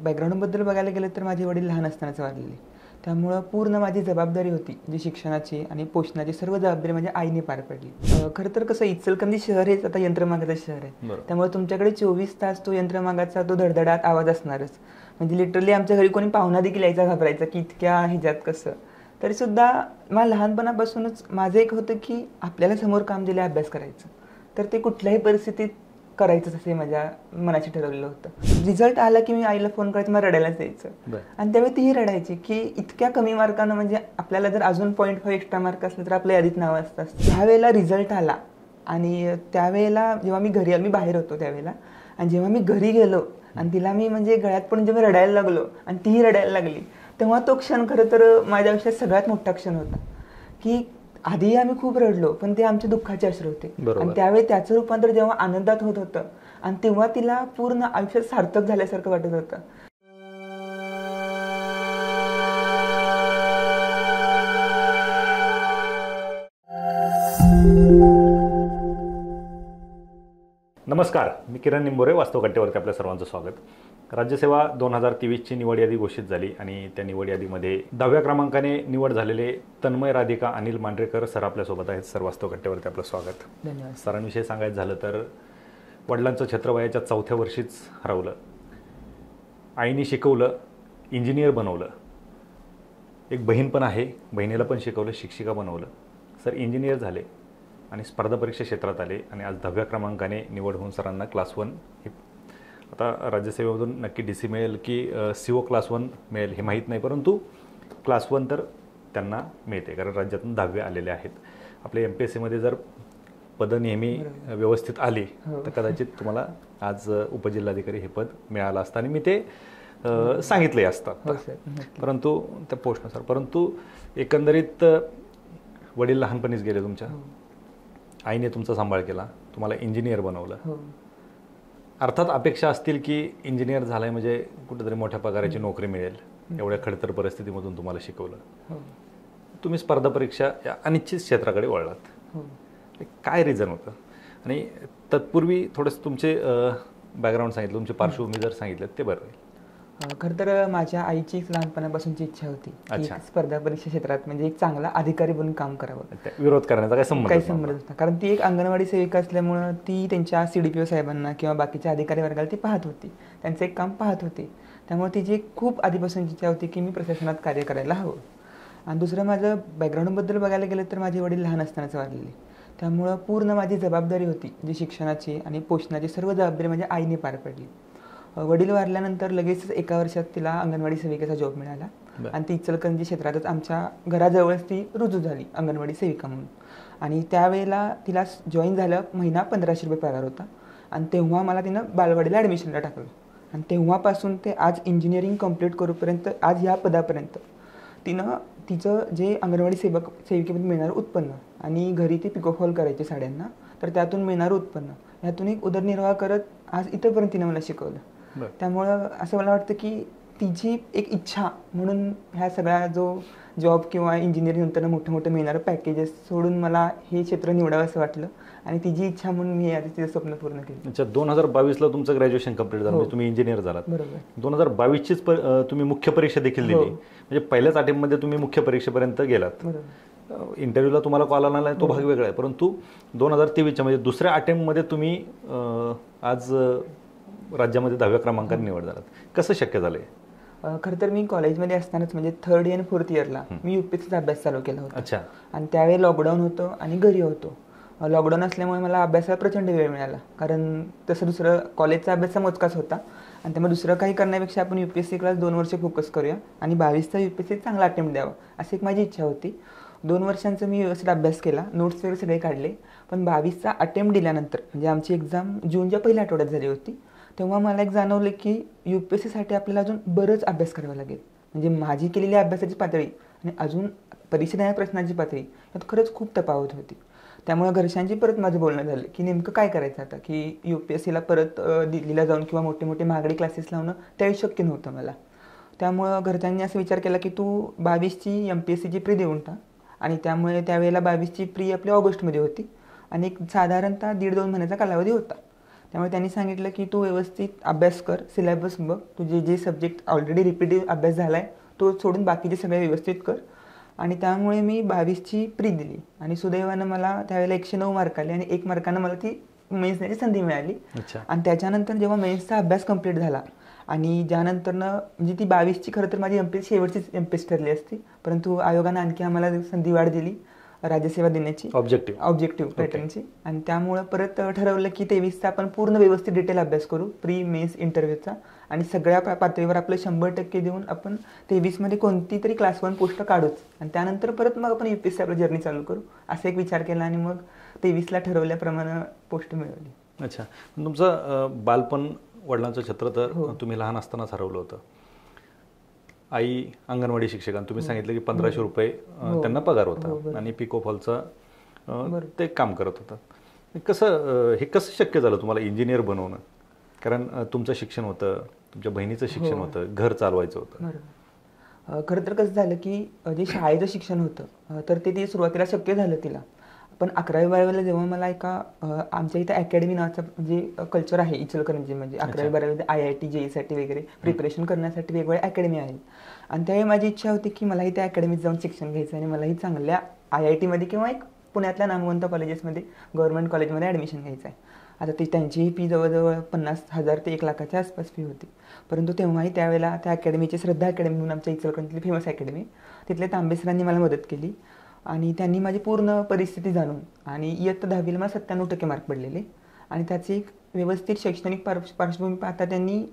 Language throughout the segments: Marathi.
बॅकग्राऊंडबद्दल बघायला गेलं तर माझे वडील लहान असतानाच वारलेले. त्यामुळं पूर्ण माझी जबाबदारी होती जी शिक्षणाची आणि पोषणाची सर्व जबाबदारी माझ्या आईने पार पडली. खरं तर कसं इचलकरंजी शहर हेच आता यंत्रमागाचं शहर आहे. त्यामुळे तुमच्याकडे 24 तास तो यंत्रमागाचा तो धडधडाट आवाज असणारच. म्हणजे लिटरली आमच्या घरी कोणी पाहुणा देखील यायचा घाबरायचा की इतक्या ह्याच्यात कसं. तरीसुद्धा मला लहानपणापासूनच माझं एक होतं की आपल्याला समोर काम दिलं अभ्यास करायचं, तर ते कुठल्याही परिस्थितीत करायचंच असे माझ्या मनाशी ठरवलेलं होतं. रिझल्ट आला की मी आईला फोन करायचं, मला रडायलाच यायचं. आणि त्यावेळी तीही रडायची की इतक्या कमी मार्कानं, म्हणजे आपल्याला जर अजून 0.5 एक्स्ट्रा मार्क असलं तर आपल्या यादीत नाव असतं. त्यावेळेला रिझल्ट आला आणि त्यावेळेला जेव्हा मी घरी आलो, मी बाहेर होतो त्यावेळेला, आणि जेव्हा मी घरी गेलो आणि तिला मी म्हणजे गळ्यात पडून जेव्हा रडायला लागलो आणि तीही रडायला लागली, तेव्हा तो क्षण खरं तर माझ्या आयुष्यात सगळ्यात मोठा क्षण होता. की आधी आम्ही खूप रडलो, पण ते आमचे दुःखाचे अश्रू होते. आणि त्यावेळी त्याचं रूपांतर जेव्हा आनंदात होत होतं आणि तेव्हा तिला पूर्ण आयुष्यात सार्थक झाल्यासारखं वाटत होतं. नमस्कार, मी किरण निंबोरे, वास्तव कट्टेवरती आपल्या सर्वांचं स्वागत. राज्यसेवा 2023ची निवड यादी घोषित झाली आणि त्या निवड यादीमध्ये 10व्या क्रमांकाने निवड झालेले तन्मय राधिका अनिल मांढरेकर सर आपल्यासोबत आहेत. सर, वास्तव कट्टेवरती आपलं स्वागत. धन्यवाद. सरांविषयी सांगायचं झालं तर वडिलांचं छत्र वयाच्या 4थ्या वर्षीच हरवलं. आईने शिकवलं, इंजिनियर बनवलं. एक बहीण पण आहे, बहिणीला पण शिकवलं, शिक्षिका बनवलं. सर इंजिनियर झाले आणि स्पर्धा परीक्षा क्षेत्रात आले आणि आज 10व्या क्रमांकाने निवड होऊन सरांना क्लास 1 हे, आता राज्यसेवेमधून नक्की DC मिळेल की CO क्लास 1 मिळेल हे माहीत नाही, परंतु क्लास 1 तर त्यांना मिळते, कारण राज्यातून 10वे आलेले आहेत. आपल्या MPSCमध्ये जर पदं नेहमी व्यवस्थित आली तर कदाचित तुम्हाला आज उपजिल्हाधिकारी हे पद मिळालं असतं आणि मी ते सांगितले असतात, परंतु त्या पोस्टनुसार. परंतु एकंदरीत वडील लहानपणीच गेले तुमच्या, आईने तुमचा सांभाळ केला, तुम्हाला इंजिनियर बनवलं. अर्थात अपेक्षा असतील की इंजिनियर झालाय म्हणजे कुठेतरी मोठ्या पगाराची नोकरी मिळेल, एवढ्या खडतर परिस्थितीमधून तुम्हाला शिकवलं. तुम्ही स्पर्धा परीक्षा या अनिश्चित क्षेत्राकडे वळलात. काय रिझन होतं? आणि तत्पूर्वी थोडंसं तुमचे बॅकग्राऊंड सांगितलं, तुमची पार्श्वभूमी जर सांगितलं ते बरं होईल. खरं तर माझ्या आईचीच लहानपणापासूनची इच्छा होती की स्पर्धा परीक्षा क्षेत्रात म्हणजे एक चांगला अधिकारी बनून काम करावं. विरोध करण्याचा काही संबंध नव्हता, कारण ती एक अंगणवाडी सेविका असल्यामुळं ती त्यांच्या CDPO साहेबांना किंवा बाकीच्या अधिकारी वर्गाला ती पाहत होती, त्यांचं एक काम पाहत होती. त्यामुळे तिची खूप आधीपासूनची इच्छा होती की मी प्रशासनात कार्य करायला हवं. आणि दुसरं, माझं बॅकग्राऊंडबद्दल बघायला गेलं तर माझे वडील लहान असतानाच वारलेले. त्यामुळं पूर्ण माझी जबाबदारी होती जी शिक्षणाची आणि पोषणाची सर्व जबाबदारी माझ्या आईने पार पडली. वडील वारल्यानंतर लगेचच 1 वर्षात तिला अंगणवाडी सेविकेचा जॉब मिळाला आणि ती इचलकरंजी क्षेत्रातच आमच्या घराजवळच ती रुजू झाली अंगणवाडी सेविका म्हणून. आणि त्यावेळेला तिला जॉईन झालं, महिना 1500 रुपये पगार होता. आणि तेव्हा मला तिनं बालवाडीला ॲडमिशनला टाकलं आणि तेव्हापासून ते आज इंजिनिअरिंग कंप्लीट करूपर्यंत, आज ह्या पदापर्यंत तिनं तिचं जे अंगणवाडी सेविकेमध्ये मिळणारं उत्पन्न आणि घरी ती पिकोफॉल करायची साड्यांना, तर त्यातून मिळणारं उत्पन्न, यातून एक उदरनिर्वाह करत आज इथंपर्यंत तिनं मला शिकवलं. त्यामुळं असं मला वाटतं की तिची एक इच्छा म्हणून ह्या सगळ्या जो जॉब किंवा इंजिनिअरिंग नंतर मोठं मोठं मिळणारं पॅकेजेस सोडून मला हे क्षेत्र निवडावं असं वाटलं आणि तिची इच्छा म्हणून मी आज तिचं स्वप्न पूर्ण केलं. अच्छा, 2022ला तुमचं ग्रॅज्युएशन कंप्लीट झालं, म्हणजे तुम्ही इंजिनियर झालात. बरोबर. 2022चीच तुम्ही मुख्य परीक्षा देखील दिली, म्हणजे पहिल्याच अटेम्प्टमध्ये तुम्ही मुख्य परीक्षेपर्यंत गेलात. इंटरव्ह्यूला तुम्हाला कॉल आला नाही तो भाग वेगळा आहे, परंतु 2023च्या म्हणजे दुसऱ्या अटेम्प्टमध्ये तुम्ही आज राज्यामध्ये 10व्या क्रमांकाने निवड झालात. कसं शक्य झालंय? खरं तर मी कॉलेजमध्ये असतानाच म्हणजे 3rd आणि 4th इयरला मी UPSCचा अभ्यास चालू केला होता. अच्छा. आणि त्यावेळी लॉकडाऊन होतं आणि घरी होतो. लॉकडाऊन असल्यामुळे मला अभ्यासाला प्रचंड वेळ मिळाला, कारण तसं दुसरं कॉलेजचा अभ्यास मोजकाच होता आणि त्यामुळे दुसरं काही करण्यापेक्षा आपण UPSC क्लास 2 वर्ष फोकस करूया आणि 22चा UPSC चांगला अटेम्प्ट द्यावा अशी एक माझी इच्छा होती. 2 वर्षांचा मी व्यवस्थित अभ्यास केला, नोट्स वगैरे सगळे काढले. पण 22चा अटेम्प्ट दिल्यानंतर, म्हणजे आमची एक्झाम जूनच्या पहिल्या आठवड्यात झाली होती, तेव्हा मला एक जाणवलं की UPSCसाठी आपल्याला अजून बरंच अभ्यास करावा लागेल. म्हणजे माझी केलेली अभ्यासाची पातळी आणि अजून परीक्षा देणाऱ्या प्रश्नांची पातळी यात खरंच खूप तफावत होती. त्यामुळे घरच्यांची परत माझं बोलणं झालं की नेमकं काय करायचं आता, की UPSCला परत दिल्लीला जाऊन किंवा मोठे मोठे महागडे क्लासेस लावणं त्यावेळी शक्य नव्हतं मला. त्यामुळं घरच्यांनी असं विचार केला की तू 22ची MPSCची प्री देऊन टाक. आणि त्यामुळे त्यावेळेला 22ची प्री आपली ऑगस्टमध्ये होती आणि एक साधारणतः 1.5-2 महिन्याचा कालावधी होता. त्यामुळे त्यांनी सांगितलं की तू व्यवस्थित अभ्यास कर, सिलेबस बघ, तुझे जे सब्जेक्ट ऑलरेडी रिपीटेड अभ्यास झाला आहे तो सोडून बाकीचे सगळे व्यवस्थित कर. आणि त्यामुळे मी 22ची प्री दिली आणि सुदैवानं मला त्यावेळेला 109 मार्क आले आणि 1 मार्कानं मला ती मेन्स देण्याची संधी मिळाली. आणि त्याच्यानंतर जेव्हा मेन्सचा अभ्यास कंप्लीट झाला आणि ज्यानंतरनं म्हणजे ती 22ची खरं तर माझी एमपीएस शेवटचीच एमपीएस ठरली असती, परंतु आयोगानं आणखी आम्हाला संधी वाढ दिली राज्यसेवा देण्याची, ऑब्जेक्टिव्ह पॅटर्नची. आणि त्यामुळं परत ठरवलं की 23चा आपण पूर्ण व्यवस्थित डिटेल अभ्यास करू प्री मेन्स इंटरव्ह्यूचा आणि सगळ्या पातळीवर आपलं 100% देऊन आपण 23मध्ये कोणती तरी क्लास 1 पोस्ट काढूच आणि त्यानंतर परत मग आपण UPSC आपलं जर्नी चालू करू असा एक विचार केला आणि मग 23ला ठरवल्याप्रमाणे पोस्ट मिळवली. अच्छा, तुमचं बालपण वडिलांचं छत्र तर तुम्ही लहान असतानाच हरवलं होतं. आई अंगणवाडी शिक्षक आणि तुम्ही सांगितलं की 1500 रुपये त्यांना पगार होता आणि पिको फॉलचं ते काम करत होतं. हे कसं शक्य झालं तुम्हाला इंजिनियर बनवणं? कारण तुमचं शिक्षण होतं, तुमच्या बहिणीचं शिक्षण होतं, घर चालवायचं होतं. खरं तर कसं झालं की जे शाळेचं शिक्षण होतं तर ते सुरुवातीला शक्य झालं तिला, पण 11वी-12वीला जेव्हा मला आमच्या इथं अकॅडमी नावाचं म्हणजे कल्चर आहे इचलकरंजी, म्हणजे 11वी-12वीमध्ये IIT JEE वगैरे प्रिपरेशन करण्यासाठी वेगवेगळ्या अकॅडमी आहेत आणि त्यावेळी माझी इच्छा होती की मलाही त्या अकॅडमीत जाऊन शिक्षण घ्यायचं आणि मलाही चांगल्या IITमध्ये किंवा एक पुण्यातल्या नामवंत कॉलेजेसमध्ये गव्हर्नमेंट कॉलेजमध्ये ॲडमिशन घ्यायचं आहे. आता त्यांचीही फी जवळजवळ 50,000 ते 1,00,000च्या आसपास फी होती, परंतु तेव्हाही त्यावेळेला त्या अकॅडमीची श्रद्धा अकॅडमी म्हणून आमच्या इचलकरंजीतली फेमस अकॅडमी, तिथले तांबे सरांनी मला मदत केली आणि त्यांनी माझी पूर्ण परिस्थिती जाणून आणि इयत्ता 10वीला मला 97% मार्क पडलेले आणि त्याची एक व्यवस्थित शैक्षणिक पार्श्वभूमी पाहता त्यांनी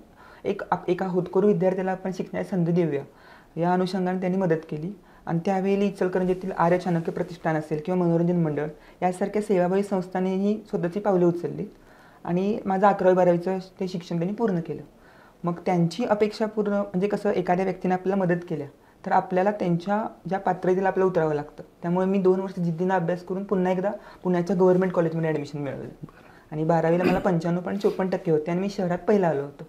एका होतकरू विद्यार्थ्याला आपण शिकण्याची संधी देऊया या अनुषंगाने त्यांनी मदत केली. आणि त्यावेळी इचलकरंजीतील आर्य चाणक्य प्रतिष्ठान असेल किंवा मनोरंजन मंडळ यासारख्या सेवाभावी संस्थांनीही स्वतःची पावले उचलली आणि माझं 11वी-12वीचं ते शिक्षण त्यांनी पूर्ण केलं. मग त्यांची अपेक्षा पूर्ण म्हणजे कसं, एखाद्या व्यक्तीने आपल्याला मदत केल्या तर आपल्याला त्यांच्या ज्या पात्रतेला आपल्याला उतरावं लागतं. त्यामुळे मी 2 वर्ष जिद्दीनं अभ्यास करून पुन्हा एकदा पुण्याच्या गव्हर्नमेंट कॉलेजमध्ये ॲडमिशन मिळवलं आणि 12वीला मला 95.54% होते आणि मी शहरात पहिला आलो होतो.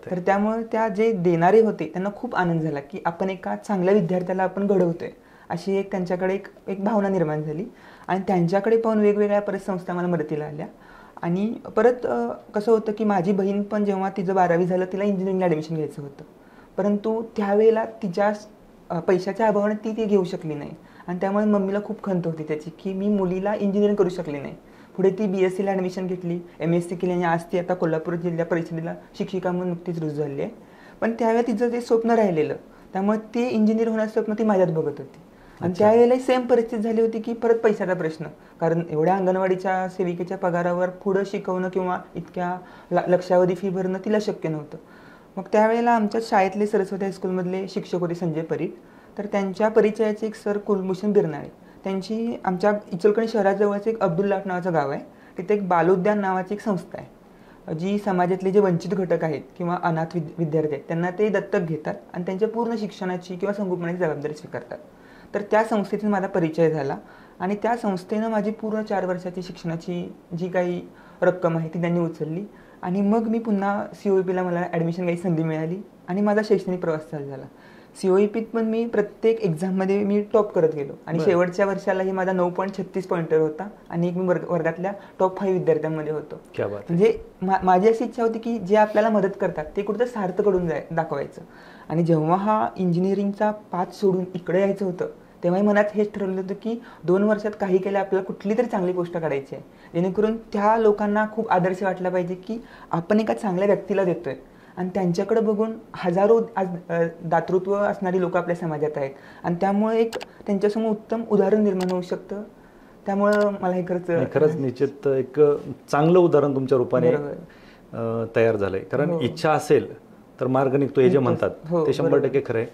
तर त्यामुळे त्या जे देणारे होते त्यांना खूप आनंद झाला की आपण एका चांगल्या विद्यार्थ्याला आपण घडवतोय, अशी एक त्यांच्याकडे एक भावना निर्माण झाली आणि त्यांच्याकडे पाहून वेगवेगळ्या परत संस्था मला मदतीला आल्या. आणि परत कसं होतं की माझी बहीण पण जेव्हा तिचं 12वी झालं तिला इंजिनिअरिंगला ॲडमिशन घ्यायचं होतं, परंतु त्यावेळेला तिच्या पैशाच्या अभावाने ती घेऊ शकली नाही आणि त्यामुळे मम्मीला खूप खंत होती त्याची की मी मुलीला इंजिनिअरिंग करू शकली नाही. पुढे ती BScला ॲडमिशन घेतली, MSc केली आणि आज ती आता कोल्हापूर जिल्हा परिषदेला शिक्षिका म्हणून नुकतीच रुजू झाली आहे. पण त्यावेळेला तिचं ते स्वप्न राहिलेलं, त्यामुळे ते इंजिनियर होण्याचं स्वप्न ती माझ्यात बघत होती आणि त्यावेळेला सेम परिस्थिती झाली होती की परत पैशाचा प्रश्न, कारण एवढ्या अंगणवाडीच्या सेविकेच्या पगारावर पुढं शिकवणं किंवा इतक्या लक्षावधी फी भरणं तिला शक्य नव्हतं. मग त्यावेळेला आमच्या शाळेतले सरस्वती हायस्कूलमधले शिक्षक होते संजय परीट, तर त्यांच्या परिचयाचे एक सर कुलभूषण बिरनाळे, त्यांची आमच्या इचलकरंजी शहराजवळचं एक अब्दुल्लाट नावाचं गाव आहे, तिथे एक बालोद्यान नावाची एक संस्था आहे जी समाजातले जे वंचित घटक आहेत किंवा अनाथ विद्यार्थी आहेत त्यांना ते दत्तक घेतात आणि त्यांच्या पूर्ण शिक्षणाची किंवा संगोपनाची जबाबदारी स्वीकारतात. तर त्या संस्थेतून माझा परिचय झाला आणि त्या संस्थेनं माझी पूर्ण 4 वर्षाची शिक्षणाची जी काही रक्कम आहे ती त्यांनी उचलली आणि मग मी पुन्हा COEPला मला ॲडमिशन घ्यायची संधी मिळाली आणि माझा शैक्षणिक प्रवास चालू झाला. COEPत पण मी प्रत्येक एक्झाममध्ये मी टॉप करत गेलो आणि शेवटच्या वर्षालाही माझा 9.36 पॉइंटर होता आणि मी वर्गातल्या टॉप 5 विद्यार्थ्यांमध्ये होतो. म्हणजे माझी अशी इच्छा होती की जे आपल्याला मदत करतात ते कुठं सार्थ कडून दाखवायचं. आणि जेव्हा हा इंजिनिअरिंगचा पाथ सोडून इकडे यायचं होतं तेव्हाही मनात हेच ठरवलं होतं की 2 वर्षात काही केलं आपल्याला कुठली तरी चांगली गोष्ट काढायची आहे, जेणेकरून त्या लोकांना खूप आदर्श वाटला पाहिजे की आपण एका चांगल्या व्यक्तीला देतोय आणि त्यांच्याकडे बघून हजारो आज दातृत्व असणारी लोक आपल्या समाजात आहेत आणि त्यामुळे एक त्यांच्यासमोर उत्तम उदाहरण निर्माण होऊ शकतं. त्यामुळं मला हे खरंच निश्चित एक चांगलं उदाहरण तुमच्या रूपाने तयार झालंय. कारण इच्छा असेल तर मार्ग निघतो हे जे म्हणतात ते 100% खरं आहे.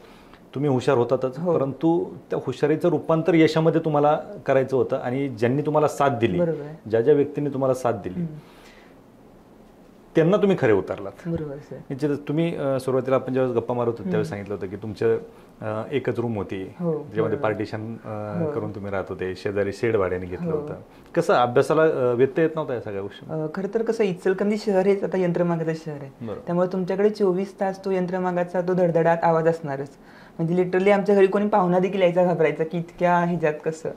तुम्ही हुशार होतातच, परंतु त्या हुशारीचं रूपांतर यशामध्ये तुम्हाला करायचं होतं आणि ज्यांनी तुम्हाला साथ दिली, ज्या ज्या व्यक्तींनी तुम्हाला साथ दिली त्यांना तुम्ही खरे उतरलात. निश्चितच तुम्ही सुरुवातीला आपण ज्यावेळेस गप्पा मारत होतो त्यावेळेस सांगितलं होतं की तुमचं एकच रूम होती ज्यामध्ये पार्टिशन करून तुम्ही राहत होते, शेजारी शेड भाड्याने घेतलं होतं. कसं अभ्यासाला व्यत्यय येत नव्हता या सगळ्या गोष्टी? खरं तर कसं, इचलकरंजी शहर हेच आता यंत्रमागाचं शहर आहे, त्यामुळे तुमच्याकडे 24 तास तो यंत्रमागाचा तो धडधडाट आवाज असणारच. म्हणजे लिटरली आमच्या घरी कोणी पाहुणा देखील यायचा घाबरायचा की इतक्या ह्याच्यात कसं.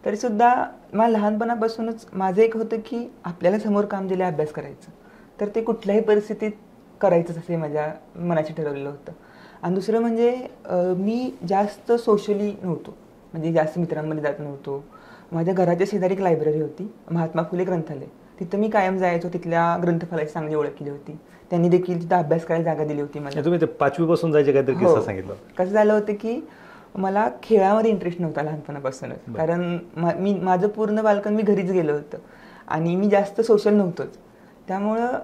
तरी सुद्धा मला लहानपणापासूनच माझं एक होतं की आपल्याला समोर काम दिलं अभ्यास करायचं. तर ते कुठल्याही परिस्थितीत करायचंच असे माझ्या मनाशी ठरवलेलं होतं. आणि दुसरं म्हणजे मी जास्त सोशली नव्हतो, म्हणजे जास्त मित्रांमध्ये जात नव्हतो. माझ्या घराच्या शेजारी एक लायब्ररी होती, महात्मा फुले ग्रंथालय. तिथं मी कायम जायचो, तिथल्या ग्रंथपालाची चांगली ओळख केली होती. त्यांनी देखील तिथं अभ्यास करायला जागा दिली होती मला. तुम्ही ते 5वी पासून जायचे काहीतरी किस्सा सांगितलं. कसं झालं होतं की मला खेळामध्ये इंटरेस्ट नव्हता लहानपणापासूनच, कारण माझं पूर्ण बालपण मी घरीच गेलं होतं आणि मी जास्त सोशल नव्हतोच. त्यामुळं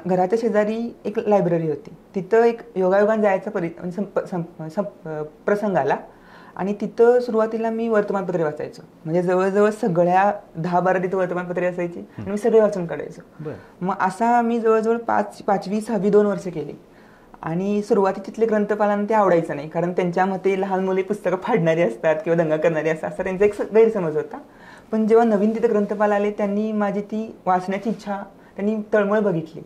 घराच्या शेजारी एक लायब्ररी होती, तिथं एक योगायोगाने जायचा प्रसंग आला आणि तिथं सुरुवातीला मी वर्तमानपत्रे वाचायचो. म्हणजे जवळजवळ सगळ्या 10-12 तिथं वर्तमानपत्रे असायची आणि मी सगळे वाचून काढायचो. मग असा मी जवळजवळ 5वी 6वी 2 वर्ष केली. आणि सुरुवाती तिथले ग्रंथपालांना ते आवडायचं नाही, कारण त्यांच्या मते लहान मुले पुस्तकं फाडणारी असतात किंवा दंगा करणारी असतात, असा त्यांचा एक गैरसमज होता. पण जेव्हा नवीन तिथे ग्रंथपाल आले, त्यांनी माझी ती वाचण्याची इच्छा त्यांनी तळमळ बघितली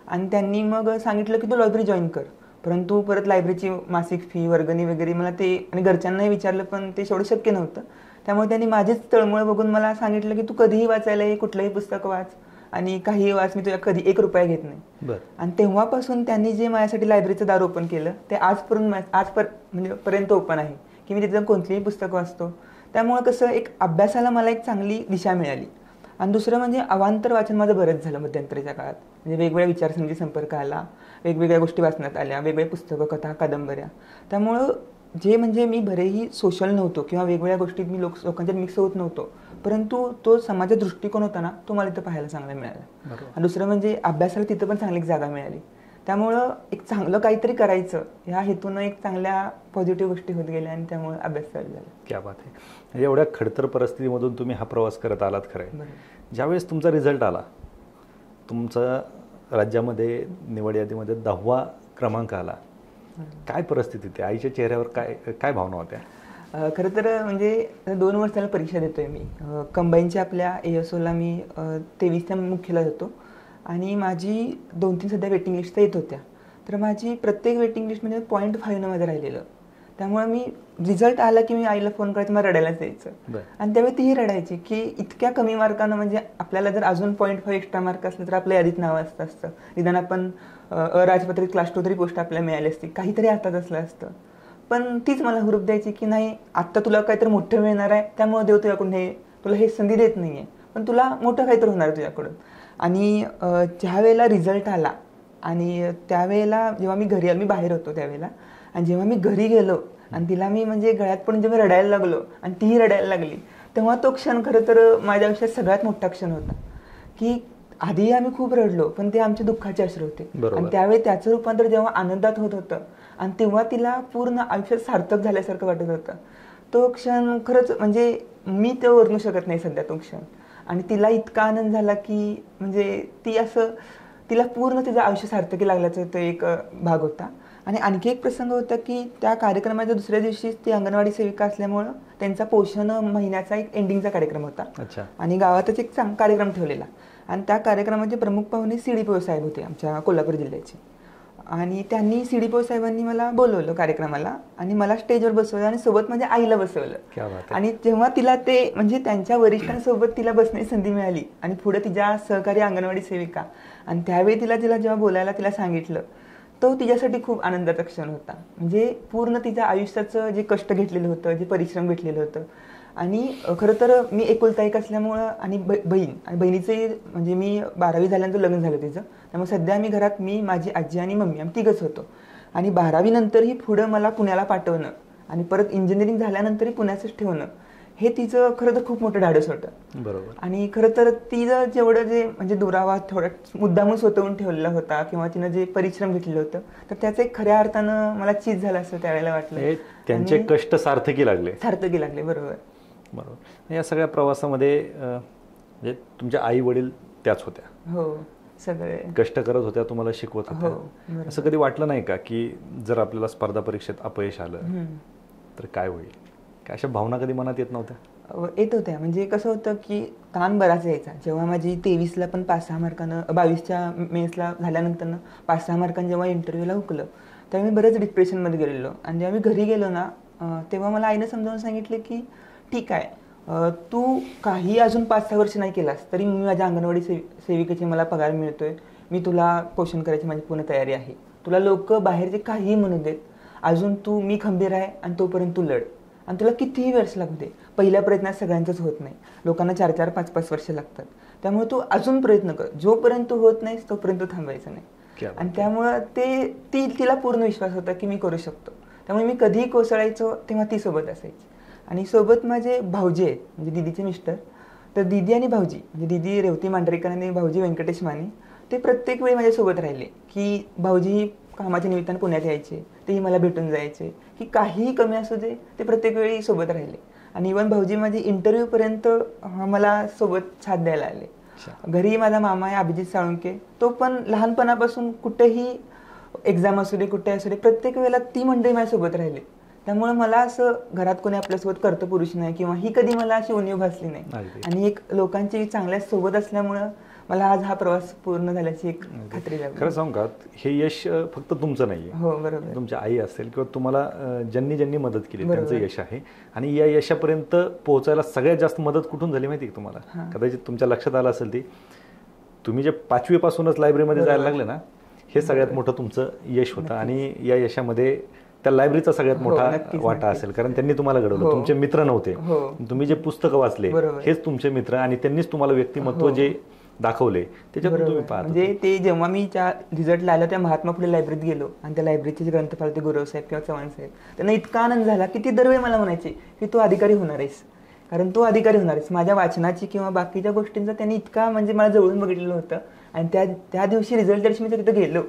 आणि त्यांनी मग सांगितलं की तू लायब्ररी जॉईन कर. परंतु परत लायब्ररीची मासिक फी, वर्गणी वगैरे मला ते, आणि घरच्यांनाही विचारलं पण ते एवढं शक्य नव्हतं. त्यामुळे त्यांनी माझीच तळमळ बघून मला सांगितलं की तू कधीही वाचायला ये, कुठलंही पुस्तक वाच आणि काही वाच, मी तुझ्या कधी 1 रुपया घेत नाही. आणि तेव्हापासून त्यांनी जे माझ्यासाठी लायब्ररीचं दार ओपन केलं ते म्हणजे पर्यंत ओपन आहे की मी तिथं कोणतीही पुस्तक वाचतो. त्यामुळं कसं एक अभ्यासाला मला एक चांगली दिशा मिळाली. आणि दुसरं म्हणजे अवांतर वाचन माझं बरंच झालं मध्यंतरीच्या काळात. म्हणजे वेगवेगळ्या विचारसरणीशी संपर्क आला, वेगवेगळ्या गोष्टी वाचण्यात आल्या, वेगवेगळे पुस्तकं, कथा, कादंबऱ्या. त्यामुळं जे म्हणजे मी बरेही सोशल नव्हतो किंवा वेगवेगळ्या गोष्टीत मी लोकांच्यात मिक्स होत नव्हतो, परंतु तो समाजाचा दृष्टिकोन होता ना, तो मला इथं पाहायला चांगला मिळाला. आणि दुसरं म्हणजे अभ्यासाला तिथं पण चांगली जागा मिळाली. त्यामुळं एक चांगलं काहीतरी करायचं ह्या हेतूनं एक चांगल्या पॉझिटिव्ह गोष्टी होत गेल्या आणि त्यामुळे अभ्यास चालू झाला. क्या बात आहे. म्हणजे एवढ्या खडतर परिस्थितीमधून तुम्ही हा प्रवास करत आलात. खरं आहे, ज्यावेळेस तुमचा रिझल्ट आला, तुमचा राज्यामध्ये निवड यादीमध्ये 10वा क्रमांक आला, काय परिस्थिती होती? आईच्या चेहऱ्यावर काय भावना होत्या? खरं तर म्हणजे 2 वर्षाला परीक्षा देतोय मी. कंबाईनच्या आपल्या ASOला मी 23 मुख्यला होतो आणि माझी 2-3 सध्या वेटिंग लिस्ट येत होत्या. तर माझी प्रत्येक वेटिंग लिस्टमध्ये 0.5 माझं राहिलेलं. त्यामुळे मी रिझल्ट आला की मी आईला फोन करायचं, मला रडायलाच यायचं. आणि त्यावेळी तीही रडायची की इतक्या कमी मार्कानं, म्हणजे आपल्याला जर अजून 0.5 एक्स्ट्रा मार्क असलं तर आपल्या यादीत नाव असतं, निदान आपण अराजपत्रित क्लास 2 तरी पोस्ट आपल्याला मिळाली असती, काहीतरी हातात असलं असतं. पण तीच मला हुरूप द्यायची की नाही, आत्ता तुला काहीतरी मोठं मिळणार आहे, त्यामुळे देव तुझ्याकडून तुला हे संधी देत नाही आहे, पण तुला मोठं काहीतरी होणार आहे तुझ्याकडून. आणि ज्या वेळेला रिझल्ट आला आणि त्यावेळेला जेव्हा मी बाहेर होतो त्यावेळेला, आणि जेव्हा मी घरी गेलो आणि तिला मी म्हणजे गळ्यात पण जेव्हा रडायला लागलो आणि तीही रडायला लागली, तेव्हा तो क्षण खरं तर माझ्या आयुष्यात सगळ्यात मोठा क्षण होता. की आधी आम्ही खूप रडलो, पण ते आमचे दुःखाचे अश्रू होते. आणि त्यावेळी त्याचं रूपांतर जेव्हा आनंदात होत होतं आणि तेव्हा तिला पूर्ण आयुष्यात सार्थक झाल्यासारखं वाटत होतं. तो क्षण खरंच म्हणजे मी ते वर्णू शकत नाही सध्या तो क्षण. आणि तिला इतका आनंद झाला की म्हणजे तिला पूर्ण तिचं आयुष्य सार्थकी लागल्याचा तो एक भाग होता. आणि आणखी एक प्रसंग होता की त्या कार्यक्रमाच्या दुसऱ्या दिवशीच ती अंगणवाडी सेविका असल्यामुळं त्यांचा पोषण महिन्याचा एक एंडिंगचा कार्यक्रम होता. आणि गावातच एक कार्यक्रम ठेवलेला. आणि त्या कार्यक्रमाचे प्रमुख पाहुणे CDPO साहेब होते आमच्या कोल्हापूर जिल्ह्याचे. आणि त्यांनी CDPO साहेबांनी मला बोलवलं कार्यक्रमाला आणि मला स्टेजवर बसवलं आणि सोबत माझ्या आईला बसवलं. आणि जेव्हा तिला ते म्हणजे त्यांच्या वरिष्ठांसोबत तिला बसण्याची संधी मिळाली आणि पुढे तिच्या सहकारी अंगणवाडी सेविका, आणि त्यावेळी तिला जेव्हा बोलायला तिला सांगितलं, तो तिच्यासाठी खूप आनंदाचा क्षण होता. म्हणजे पूर्ण तिच्या आयुष्याचं जे कष्ट घेतलेलं होतं, जे परिश्रम घेतलेलं होतं. आणि खरं तर मी एकुलता एक असल्यामुळं आणि बहिणीचे म्हणजे मी 12वी झाल्यानंतर लग्न झालं तिचं, त्यामुळे सध्या मी घरात माझी आजी आणि मम्मी आम्ही तिघंच होतो. आणि 12वी नंतरही पुढं मला पुण्याला पाठवणं आणि परत इंजिनिअरिंग झाल्यानंतरही पुण्याचंच ठेवणं, हे तिचं खरं तर खूप मोठं धाडस होतं. बरोबर. आणि खरं तर तिचं जेवढं जे म्हणजे दुरावा थोडा मुद्दामून स्वतःहून ठेवलेला होता किंवा तिनं जे परिश्रम घेतलेलं होतं, तर त्याचं एक खऱ्या अर्थानं मला चीज झालं असं त्यावेळेला वाटलं. त्यांचे कष्ट सार्थकी लागले. बरोबर. या सगळ्या प्रवासामध्ये म्हणजे तुमच्या आई वडील त्याच होत्या. हो, सगळे कष्ट करत होत्या, तुम्हाला शिकवत होत्या. असं कधी वाटलं नाही का की जर आपल्याला स्पर्धा परीक्षेत अपयश आलं तर काय होईल? काय अशा भावना कधी मनात येत नव्हत्या? येत होत्या. म्हणजे कसं होतं की ताण बराच यायचा. जेव्हा माझी 23ला पण 5-6 मार्कानं, 22च्या मेन्सला झाल्यानंतर 5-6 मार्कांनी जेव्हा इंटरव्ह्यूला हुकलं, तेव्हा मी बरेच डिप्रेशनमध्ये गेलेलो. आणि जेव्हा मी घरी गेलो ना, तेव्हा मला आईनं समजावून सांगितलं की ठीक आहे, तू काही अजून 5-6 वर्ष नाही केलास तरी मी माझ्या अंगणवाडी सेविकेची मला पगार मिळतोय, मी तुला पोषण करायची माझी पूर्ण तयारी आहे. तुला लोक बाहेरचे काहीही म्हणू देत, अजून तू मी खंबीर आहे आणि तोपर्यंत तू लढ. आणि तुला कितीही वर्ष लागू दे, पहिल्या प्रयत्नात सगळ्यांचंच होत नाही, लोकांना 4-4, 5-5 वर्ष लागतात. त्यामुळे तू अजून प्रयत्न कर, जोपर्यंत तू होत नाहीस तोपर्यंत तू थांबायचं नाही. आणि त्यामुळं तिला पूर्ण विश्वास होता की मी करू शकतो. त्यामुळे मी कधीही कोसळायचो तेव्हा ती सोबत असायची. आणि सोबत माझे भाऊजी आहेत, म्हणजे दीदीचे मिस्टर. तर दीदी आणि भाऊजी, म्हणजे दीदी रेवती मांढरेकर आणि भाऊजी व्यंकटेश माने, ते प्रत्येक वेळी माझ्यासोबत राहिले. की भाऊजी कामाच्या निमित्तानं पुण्यात यायचे, तेही मला भेटून जायचे, की काहीही कमी असू दे ते प्रत्येक वेळी सोबत राहिले. आणि इव्हन भाऊजी माझे इंटरव्ह्यूपर्यंत मला सोबत साथ द्यायला आले. घरी माझा मामा आहे अभिजित साळुंके, तो पण लहानपणापासून कुठेही एक्झाम असू दे कुठे असू दे प्रत्येक वेळेला ती मंडळी माझ्यासोबत राहिली. त्यामुळे मला असं घरात कोणी आपल्यासोबत कर्तपुरुष नाही किंवा ही कधी मला अशी उणीव भासली नाही. आणि एक लोकांची चांगल्या सोबत असल्यामुळं मला आज हा प्रवास पूर्ण झाल्याची एक खात्री लागली. खरं सांगू का, हे यश फक्त तुमचं नाही आहे. हो बरोबर. तुमच्या आई असेल किंवा तुम्हाला ज्यांनी मदत केली त्यांचं यश आहे. आणि या यशापर्यंत पोहोचायला सगळ्यात जास्त मदत कुठून झाली माहिती आहे तुम्हाला? कदाचित तुमच्या लक्षात आलं असेल ती, तुम्ही जे 5वी पासूनच लायब्ररीमध्ये जायला लागले ना, हे सगळ्यात मोठं तुमचं यश होतं. आणि या यशामध्ये त्या लायब्ररीचा सगळ्यात मोठा वाटा असेल, कारण त्यांनी तुम्हाला घडवलं. तुमचे मित्र नव्हते, तुम्ही जे पुस्तकं वाचले हेच तुमचे मित्र, आणि त्यांनीच तुम्हाला व्यक्तिमत्व जे दाखवले त्याच्यातून तुम्ही पाहता. म्हणजे ते जेव्हा मी त्या रिझल्टला आलं त्या महात्मा फुले लायब्ररीत गेलो आणि त्या लायब्ररीचे ग्रंथपाल ते गुरव साहेब किंवा चव्हाण साहेब, त्यांना इतका आनंद झाला की ती दरवेळी मला म्हणायचे की तू अधिकारी होणार आहेस, कारण तू अधिकारी होणार आहेस. माझ्या वाचनाची किंवा बाकीच्या गोष्टींचा त्यांनी इतका म्हणजे मला जवळून बघितलेलं होतं. आणि त्या दिवशी रिझल्ट दिवशी मी तिथे गेलो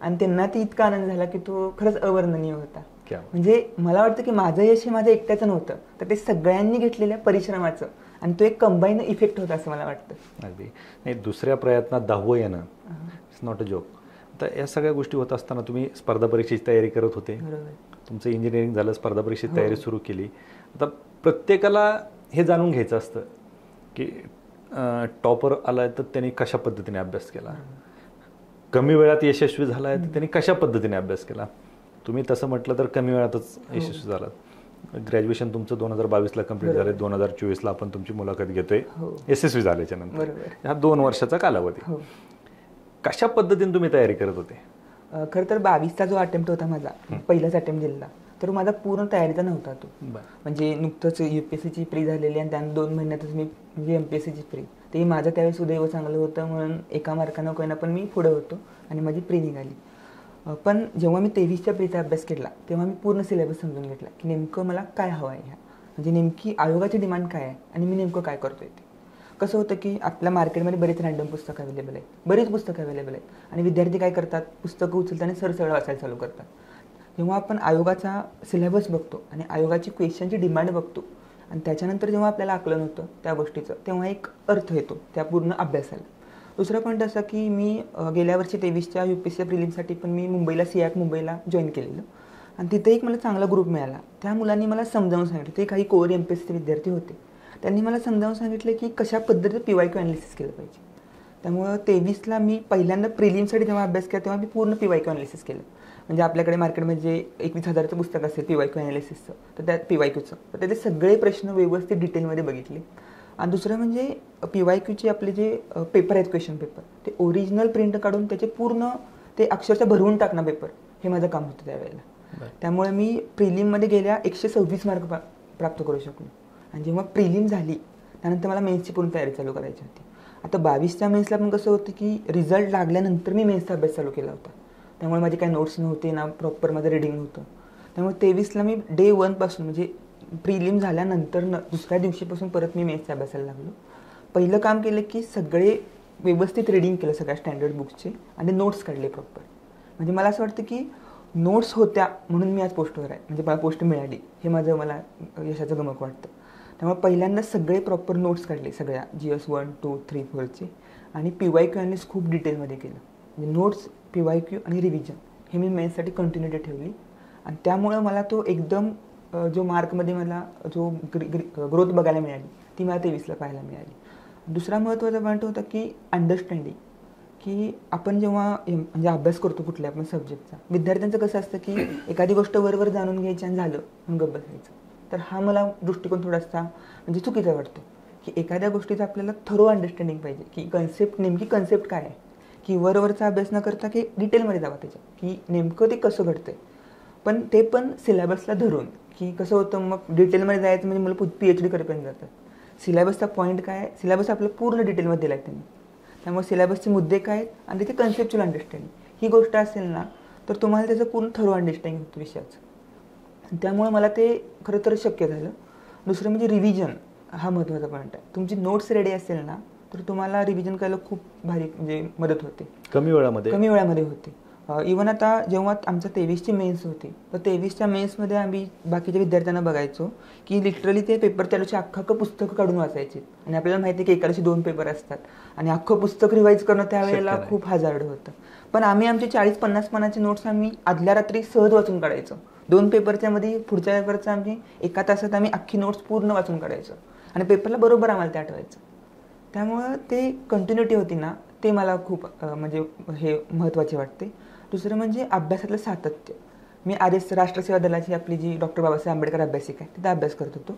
आणि त्यांना ती इतका आनंद झाला की तो खरंच अवर्णनीय होता. म्हणजे मला वाटतं की माझं यश हे माझं एकट्याचं नव्हतं, तर ते सगळ्यांनी घेतलेल्या परिश्रमाचं आणि तो एक कंबाईन इफेक्ट होता असं मला वाटतं. अगदी नाही, दुसऱ्या प्रयत्नात 10वं येणं इट्स नॉट अ जोक. तर या सगळ्या गोष्टी होत असताना तुम्ही स्पर्धा परीक्षेची तयारी करत होते, तुमचं इंजिनिअरिंग झालं, स्पर्धा परीक्षेची तयारी सुरू केली. आता प्रत्येकाला हे जाणून घ्यायचं असतं की टॉपर आलाय तर त्यांनी कशा पद्धतीने अभ्यास केला, कमी वेळात यशस्वी झालाय तर त्यांनी कशा पद्धतीने अभ्यास केला. तुम्ही तसं म्हटलं तर कमी वेळातच यशस्वी झालात. ग्रॅज्युएशन तुमचं 2022ला कम्प्लीट झालं, 2024ला आपण तुमची मुलाखत घेतोय यशस्वी झाल्याच्या नंतर. हा 2 वर्षाचा कालावधी. कशा पद्धतीने तुम्ही तयारी करत होते? खरं तर 22चा जो अटेम्प्ट होता माझा, पहिलाच अटेम्प्ट दिलेला, तर माझा पूर्ण तयारीचा नव्हता तो. म्हणजे नुकतंच UPSCची प्री झालेली आणि त्यानंतर 2 महिन्यातच मी म्हणजे MPSCची प्री, ते माझं त्यावेळेस सुदैव चांगलं होतं म्हणून एका मार्कानं कोणा पण मी पुढे होतो आणि माझी प्री निघाली. पण जेव्हा मी 23च्या प्रीचा अभ्यास केला तेव्हा मी पूर्ण सिलेबस समजून घेतला की नेमकं मला काय हवं आहे, म्हणजे नेमकी आयोगाची डिमांड काय आहे आणि मी नेमकं काय करतोय ते. कसं होतं की आपल्या मार्केटमध्ये बरेच रँडम पुस्तकं अवेलेबल आहेत, बरेच पुस्तकं अवेलेबल आहेत आणि विद्यार्थी काय करतात, पुस्तकं उचलताना सरळ वाचायला चालू करतात. जेव्हा आपण आयोगाचा सिलेबस बघतो आणि आयोगाची क्वेश्चनची डिमांड बघतो आणि त्याच्यानंतर जेव्हा आपल्याला आकलन होतं त्या गोष्टीचं, तेव्हा एक अर्थ येतो त्या पूर्ण अभ्यासाला. दुसरा पॉईंट असा की मी गेल्या वर्षी 23च्या UPSC प्रिलिमसाठी पण मी मुंबईला CIAT मुंबईला जॉईन केलेलं आणि तिथे एक मला चांगला ग्रुप मिळाला. त्या मुलांनी मला समजावून सांगितलं, ते काही कोर MPSC विद्यार्थी होते, त्यांनी मला समजावून सांगितलं की कशा पद्धतीने PYQ ॲनालिसिस केलं पाहिजे. त्यामुळं 23ला मी पहिल्यांदा प्रिलिमसाठी जेव्हा अभ्यास केला तेव्हा मी पूर्ण PYQ ॲनालिसिस केलं. म्हणजे आपल्याकडे मार्केटमध्ये जे 21,000चं पुस्तक असेल PYQ ॲनालिसिसचं, तर त्यात PYQचं, तर त्याचे सगळे प्रश्न व्यवस्थित डिटेलमध्ये बघितले. आणि दुसरं म्हणजे PYQचे आपले जे पेपर आहेत, क्वेश्चन पेपर, ते ओरिजिनल प्रिंट काढून त्याचे पूर्ण ते अक्षरशः भरवून टाकणं पेपर, हे माझं काम होतं त्यावेळेला. त्यामुळे मी प्रिलिममध्ये गेल्या 126 मार्क प्राप्त करू शकलो. आणि जेव्हा प्रिलिम झाली त्यानंतर मला मेन्सची पूर्ण तयारी चालू करायची होती. आता 22च्या मेन्सला पण कसं होतं की रिझल्ट लागल्यानंतर मी मेन्सचा अभ्यास चालू केला होता, त्यामुळे माझे काही नोट्स नव्हते ना, प्रॉपर माझं रिडिंग नव्हतं. त्यामुळे 23ला मी डे 1 पासून म्हणजे प्रिलिम झाल्यानंतर दुसऱ्या दिवशीपासून परत मी मेन्सचा अभ्यासाला लागलो. पहिलं काम केलं की सगळे व्यवस्थित रिडिंग केलं सगळ्या स्टँडर्ड बुक्सचे आणि नोट्स काढले प्रॉपर. म्हणजे मला असं वाटतं की नोट्स होत्या म्हणून मी आज पोस्टवर आहे, म्हणजे मला पोस्ट मिळाली, हे माझं मला यशाचं गमक वाटतं. त्यामुळे पहिल्यांदा सगळे प्रॉपर नोट्स काढले सगळ्या GS 1, 2, 3, 4चे आणि PYQ ॲनालिसिस खूप डिटेलमध्ये केलं. म्हणजे नोट्स, PYQ आणि रिव्हिजन हे मी मेन्ससाठी कंटिन्युटी ठेवली आणि त्यामुळं मला तो एकदम जो मार्कमध्ये मला जो ग्रोथ बघायला मिळाली ती मला 23ला पाहायला मिळाली. दुसरा महत्त्वाचा पॉईंट होता की अंडरस्टँडिंग, की आपण जेव्हा म्हणजे अभ्यास करतो कुठल्या पण सब्जेक्टचा, विद्यार्थ्यांचं कसं असतं की एखादी गोष्ट वरवर जाणून घ्यायची आणि झालं म्हणून गप्प बसायचं. तर हा मला दृष्टिकोन थोडासा म्हणजे चुकीचा वाटतो की एखाद्या गोष्टीचं आपल्याला थरो अंडरस्टँडिंग पाहिजे की नेमकी कन्सेप्ट काय आहे, की वरवरचा अभ्यास न करता की डिटेलमध्ये जावा त्याच्या की नेमकं ते कसं घडतंय, पण ते पण सिलेबसला धरून की कसं होतं. मग डिटेलमध्ये जायचं म्हणजे मला PhD करेपर्यंत जातात. सिलेबसचा पॉईंट काय आहे, सिलेबस आपलं पूर्ण डिटेलमध्ये दिला आहे त्यांनी. त्यामुळे सिलेबसचे मुद्दे काय आहेत आणि त्याची कन्सेप्च्युअल अंडरस्टँडिंग ही गोष्ट असेल ना तर तुम्हाला त्याचं पूर्ण थरो अंडरस्टँडिंग होतं विषयाचं. त्यामुळे मला ते खरं तर शक्य झालं. दुसरं म्हणजे रिव्हिजन हा महत्त्वाचा पॉईंट आहे. तुमची नोट्स रेडी असेल ना तर तुम्हाला रिव्हिजन करायला खूप भारी म्हणजे मदत होते. कमी वेळामध्ये होते. इवन आता जेव्हा आमचं 23ची मेन्स होती तर 23च्या मेन्समध्ये आम्ही बाकीच्या विद्यार्थ्यांना बघायचो की लिटरली ते पेपर त्या दिवशी अख्खं पुस्तकं काढून वाचायचे. आणि आपल्याला माहिती आहे की एका दिवशी 2 पेपर असतात आणि अख्खं पुस्तक रिवाईज करणं त्यावेळेला खूप हजार्ड होतं. पण आम्ही आमचे 40-50 पानाचे नोट्स आम्ही आदल्या रात्री सहज वाचून काढायचो. 2 पेपरच्या मध्ये पुढच्या पेपरचा आम्ही एका तासात आम्ही अख्खी नोट्स पूर्ण वाचून काढायचो आणि पेपरला बरोबर आम्हाला ते आठवायचं. त्यामुळं ते कंटिन्युटी होती ना ते मला खूप म्हणजे हे महत्त्वाचे वाटते. दुसरं म्हणजे अभ्यासातलं सातत्य. मी RS राष्ट्रसेवा दलाची आपली जी डॉक्टर बाबासाहेब आंबेडकर अभ्यासिका आहे तिथं अभ्यास करत होतो.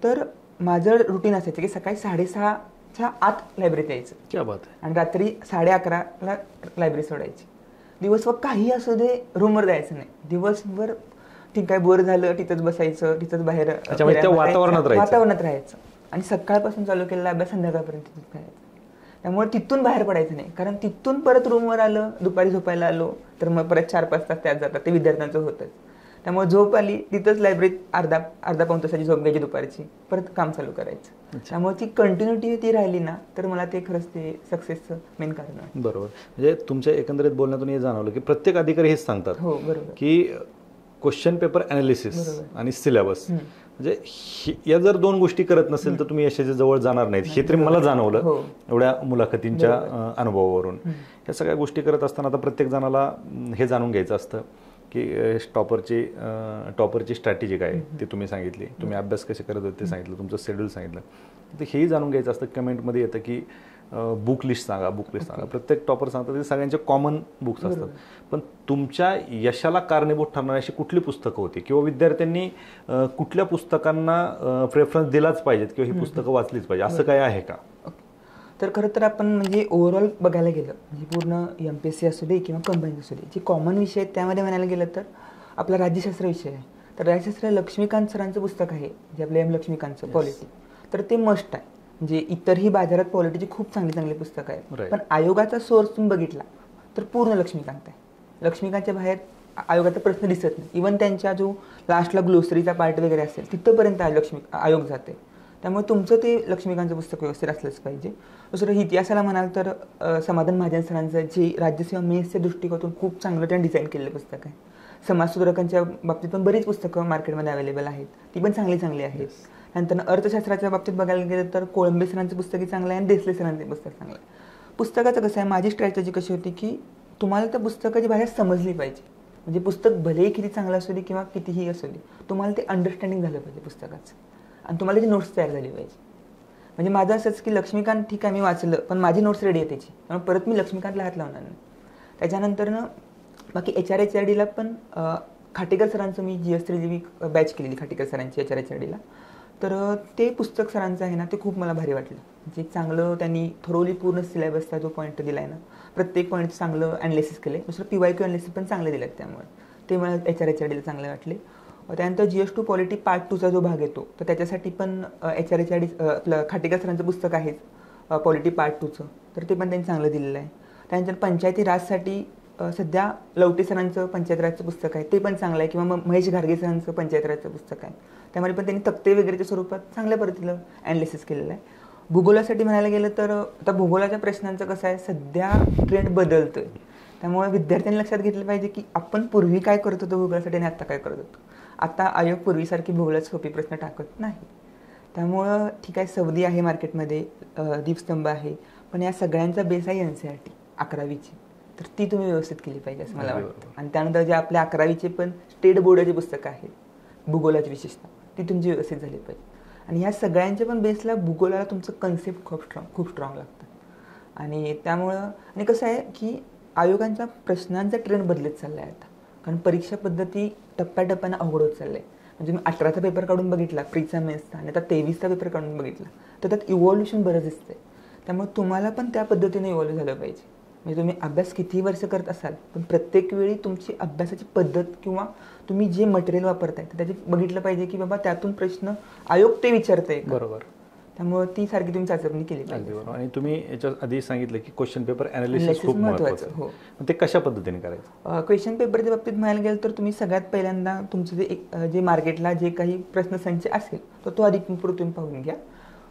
तर माझं रुटीन असायचं की सकाळी 6:30च्या आत लायब्ररीत यायचं. क्या बात आहे. आणि रात्री 11:30ला लायब्ररी सोडायची. दिवसभर काही असू दे रूमवर जायचं नाही. दिवसभर ठीक आहे बोर झालं तिथंच बसायचं, तिथंच बाहेर वातावरणात राहायचं आणि सकाळपासून चालू केलेला अभ्यास संध्याकाळपर्यंत तिथं करायचं. त्यामुळे तिथून बाहेर पडायचं नाही. कारण तिथून परत रूमवर आलं, दुपारी झोपायला आलो तर मग परत 4-5 तास त्यात जातात. ते विद्यार्थ्यांचं होतंच. त्यामुळे झोप आली तिथंच लायब्ररीत अर्धा पाऊण तासाची झोप घ्यायची दुपारची, परत काम चालू करायचं. त्यामुळे ती कंटिन्युटी ती राहिली ना तर मला ते खरंच ते सक्सेसचं मेन कारण आहे. बरोबर. म्हणजे तुमच्या एकंदरीत बोलण्यातून हे जाणवलं की प्रत्येक अधिकारी हेच सांगतात हो बरोबर की क्वेश्चन पेपर अनालिसिस आणि सिलेबस म्हणजे या जर 2 गोष्टी करत नसेल तर तुम्ही यशाच्या जवळ जाणार नाहीत. हे तरी मला जाणवलं एवढ्या मुलाखतींच्या अनुभवावरून. या सगळ्या गोष्टी करत असताना आता प्रत्येक जणाला हे जाणून घ्यायचं असतं की टॉपरची स्ट्रॅटेजी काय ते तुम्ही सांगितली, तुम्ही अभ्यास कसे करत होते ते सांगितलं, तुमचं शेड्यूल सांगितलं. तर हेही जाणून घ्यायचं असतं. कमेंटमध्ये येतं की बुक लिस्ट सांगा. प्रत्येक टॉपर सांगतात ते सगळ्यांचे कॉमन बुक्स असतात. पण तुमच्या यशाला कारणीभूत ठरणारी अशी कुठली पुस्तकं होती किंवा विद्यार्थ्यांनी कुठल्या पुस्तकांना प्रेफरन्स दिलाच पाहिजेत किंवा ही पुस्तकं वाचलीच पाहिजे असं काय आहे का? तर खरं तर आपण म्हणजे ओव्हरऑल बघायला गेलं म्हणजे पूर्ण MPSC असू दे किंवा कंबाईन असू दे जे कॉमन विषय आहेत त्यामध्ये म्हणायला गेलं तर आपला राज्यशास्त्र विषय आहे. तर राज्यशास्त्र लक्ष्मीकांत सरांचं पुस्तक आहे जे आपलं लक्ष्मीकांतचं पॉलिटी. तर ते मस्ट आहे. म्हणजे इतरही बाजारात पॉलिटीची खूप चांगली पुस्तकं आहेत. पण आयोगाचा सोर्स तुम्ही बघितला तर पूर्ण लक्ष्मीकांत आहे. लक्ष्मीकांतच्या बाहेर आयोगाचा प्रश्न दिसत नाही. इवन त्यांच्या जो लास्टला ग्लोसरीचा पार्ट वगैरे असेल तिथंपर्यंत आयोग जाते. त्यामुळे तुमचं ते लक्ष्मीकांतचं पुस्तक व्यवस्थित असलंच पाहिजे. दुसरं इतिहासाला म्हणाल तर समाधान महाजन सरांचं जे राज्यसेवा मेन्सच्या दृष्टिकोनातून खूप चांगलं त्यांनी डिझाईन केलेलं पुस्तक आहे. समाजसुधारकांच्या बाबतीत पण बरीच पुस्तकं मार्केटमध्ये अवेलेबल आहेत, ती पण चांगली आहेत. नंतर अर्थशास्त्राच्या बाबतीत बघायला गेलं तर कोळंबे सरांचं पुस्तकही चांगलं आहे आणि देसले सरांचं पुस्तक चांगलं आहे. पुस्तकाचं कसं आहे माझी स्ट्रॅटेजी कशी होती की तुम्हाला त्या पुस्तकाची भाषा समजली पाहिजे. म्हणजे पुस्तक भलेही किती चांगलं असू दे किंवा कितीही असू दे तुम्हाला ते अंडरस्टँडिंग झालं पाहिजे पुस्तकाचं आणि तुम्हाला ती नोट्स तयार झाली पाहिजे. म्हणजे माझं असंच की लक्ष्मीकांत ठीक आहे मी वाचलं पण माझी नोट्स रेडी आहे त्याची, त्यामुळे परत मी लक्ष्मीकांतला हात लावणार नाही. त्याच्यानंतरनं बाकी HRHRDला पण खाटेकर सरांचं मी GS3 बॅच केलेली खाटेकर सरांची HRHRDला. तर ते पुस्तक सरांचं आहे ना ते खूप मला भारी वाटलं. म्हणजे चांगलं त्यांनी थोरोली पूर्ण सिलेबसचा जो पॉईंट दिला आहे ना प्रत्येक पॉईंट चांगलं ॲनालिसिस केलं आहे. दुसरं PYQ ॲनालिसिस पण चांगले दिले आहेत त्यामुळे ते मला HRHRDला चांगले वाटले. त्यानंतर GS2 पॉलिटी पार्ट 2चा जो भाग येतो तर त्याच्यासाठी पण HRHRD आपलं खाटेकर सरांचं पुस्तक आहे पॉलिटी पार्ट 2चं तर ते पण त्यांनी चांगलं दिलेलं आहे. त्यानंतर पंचायती राजसाठी सध्या लवटे सरांचं पंचायत राजचं पुस्तक आहे ते पण चांगलं आहे किंवा मग महेश घारगे सरांचं पंचायत राजचं पुस्तक आहे. त्यामध्ये पण त्यांनी तक्ते वगैरेच्या स्वरूपात चांगल्या पद्धतीनं ॲनालिसिस केलेलं आहे. भूगोलासाठी म्हणायला गेलं तर आता भूगोलाच्या प्रश्नांचं कसं आहे सध्या ट्रेंड बदलतोय. त्यामुळे विद्यार्थ्यांनी लक्षात घेतलं पाहिजे की आपण पूर्वी काय करत होतो भूगोलासाठी आणि आत्ता काय करत होतो. आता आयोग पूर्वीसारखी भूगोलात सोपी प्रश्न टाकत नाही. त्यामुळं ठीक आहे सवदी आहे मार्केटमध्ये, दीपस्तंभ आहे, पण या सगळ्यांचा बेस आहे NCERT 11वीची. तर ती तुम्ही व्यवस्थित केली पाहिजे असं मला वाटतं. आणि त्यानंतर जे आपल्या 11वीचे पण स्टेट बोर्डाची पुस्तकं आहेत भूगोलाची विशेषतः ती तुमची व्यवस्थित झाली पाहिजे. आणि ह्या सगळ्यांच्या पण बेसला भूगोलाला तुमचं कन्सेप्ट खूप स्ट्रॉंग लागतं. आणि त्यामुळं आणि कसं आहे की आयोगांच्या प्रश्नांचा ट्रेंड बदलत चालला आहे आता. कारण परीक्षा पद्धती टप्प्याटप्प्यानं अवघड होत चाललं आहे. म्हणजे मी 18चा पेपर काढून बघितला प्रीचा मेन्सचा आणि आता 23चा पेपर काढून बघितला तर त्यात इव्हॉल्युशन बरंच दिसतंय. त्यामुळे तुम्हाला पण त्या पद्धतीने इव्हॉल्व झालं पाहिजे. म्हणजे तुम्ही अभ्यास कितीही वर्ष करत असाल पण प्रत्येक वेळी तुमची अभ्यासाची पद्धत किंवा तुम्ही जे मटेरियल वापरताय तर त्याचे बघितलं पाहिजे की बाबा त्यातून प्रश्न आयोग ते विचारतंय का? बरोबर. त्यामुळे ती सारखी तुम्ही चाचपणी केली अगदी पाहिजे. बरोबर. आणि तुम्ही याच्या आधी सांगितलं की क्वेश्चन पेपर ॲनालिसिस खूप महत्त्वाचं. महत्त्वाचं. हो. मग ते कशा पद्धतीने करायचं? क्वेश्चन पेपरच्या बाबतीत म्हणायला गेलं तर तुम्ही सगळ्यात पहिल्यांदा तुमचं जे मार्केटला जे काही प्रश्नसंच असेल तर तो आधी पूर्व तुम्ही पाहून घ्या.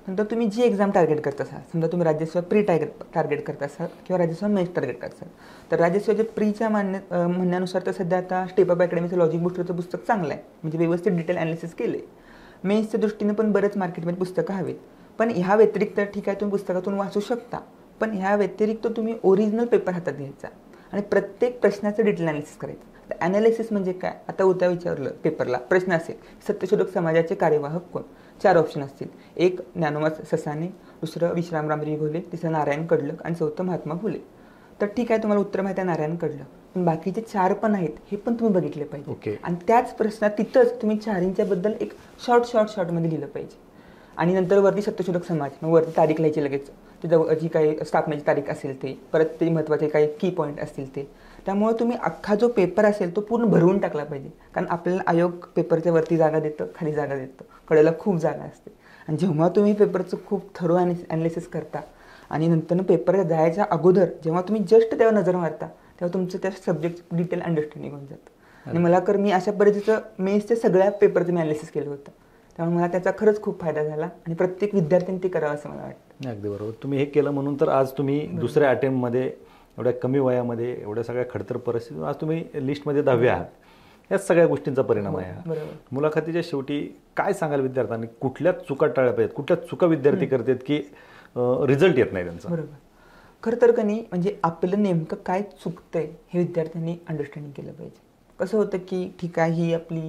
नंतर तुम्ही जी एक्झाम टार्गेट करत असाल, समजा तुम्ही राज्यसेवा प्री टार्गेट करत असाल किंवा राज्यसेवा मेन्स टार्गेट करत असाल तर राज्यसेवाच्या प्रीच्या म्हणण्यानुसार तर सध्या आता स्टेप अप अकॅडमीचं लॉजिक बुस्टरचं पुस्तक चांगलं आहे, म्हणजे व्यवस्थित डिटेल ॲनालिसिस केलं आहे. मेन्सच्या दृष्टीने पण बरेच मार्केटमध्ये पुस्तकं हवीत. पण ह्या व्यतिरिक्त ठीक आहे तुम्ही पुस्तकातून वाचू शकता, पण ह्या व्यतिरिक्त तुम्ही ओरिजिनल पेपर हातात घ्यायचा आणि प्रत्येक प्रश्नाचं डिटेल ॲनालिसिस करायचं. तर ॲनालिसिस म्हणजे काय? आता उद्या विचारलं पेपरला प्रश्न असेल सत्यशोधक समाजाचे कार्यवाहक कोण? 4 ऑप्शन असतील. एक ज्ञानोबा ससाणे, दुसरं विश्रामराम घोले, तिसरं नारायण कडलक आणि चौथं महात्मा फुले. तर ठीक आहे तुम्हाला उत्तर माहिती आहे नारायण कडलक, पण बाकीचे 4 पण आहेत हे पण तुम्ही बघितले पाहिजे. ओके. आणि त्याच प्रश्नात तिथंच तुम्ही 4 बद्दल एक शॉर्टमध्ये लिहिलं पाहिजे. आणि नंतर वरती सत्यशोधक समाज, मग वरती तारीख लिहायची लगेच, तिथं जी काही स्थापनेची तारीख असेल ते, परत ते महत्त्वाचे काही की पॉईंट असतील ते. त्यामुळे तुम्ही अख्खा जो पेपर असेल तो पूर्ण भरवून टाकला पाहिजे. कारण आपल्याला आयोग पेपरच्या वरती जागा देतं, खाली जागा देतं, कडेला खूप जागा असते. आणि जेव्हा तुम्ही पेपरचं खूप थरो ॲनालिसिस करता आणि नंतर पेपर जायच्या अगोदर जेव्हा तुम्ही जस्ट त्यावर नजर मारता तेव्हा तुमचं त्या सब्जेक्ट डिटेल अंडरस्टँडिंग होऊन जातं. आणि मला मी अशा पद्धतीचं मेन्सच्या सगळ्या पेपरचं मी ॲनालिसिस केलं होतं, त्यामुळे मला त्याचा खरंच खूप फायदा झाला आणि प्रत्येक विद्यार्थ्यांनी ते करावं असं मला वाटतं. अगदी बरोबर. तुम्ही हे केलं म्हणून तर आज तुम्ही दुसऱ्या अटेम्प्टमध्ये एवढ्या कमी वयामध्ये एवढ्या सगळ्या खडतर परिस्थितीतून आज तुम्ही लिस्टमध्ये 10वे आहात. याच सगळ्या गोष्टींचा परिणाम आहे. बरोबर. मुलाखतीच्या शेवटी काय सांगाल विद्यार्थ्यांनी? कुठल्या चुका टाळल्या पाहिजेत? कुठल्या चुका विद्यार्थी करतात की रिझल्ट येत नाही त्यांचा? बरोबर. खरं तर का नाही म्हणजे आपलं नेमकं काय चुकतंय हे विद्यार्थ्यांनी अंडरस्टँडिंग केलं पाहिजे. कसं होतं की ठीक आहे ही आपली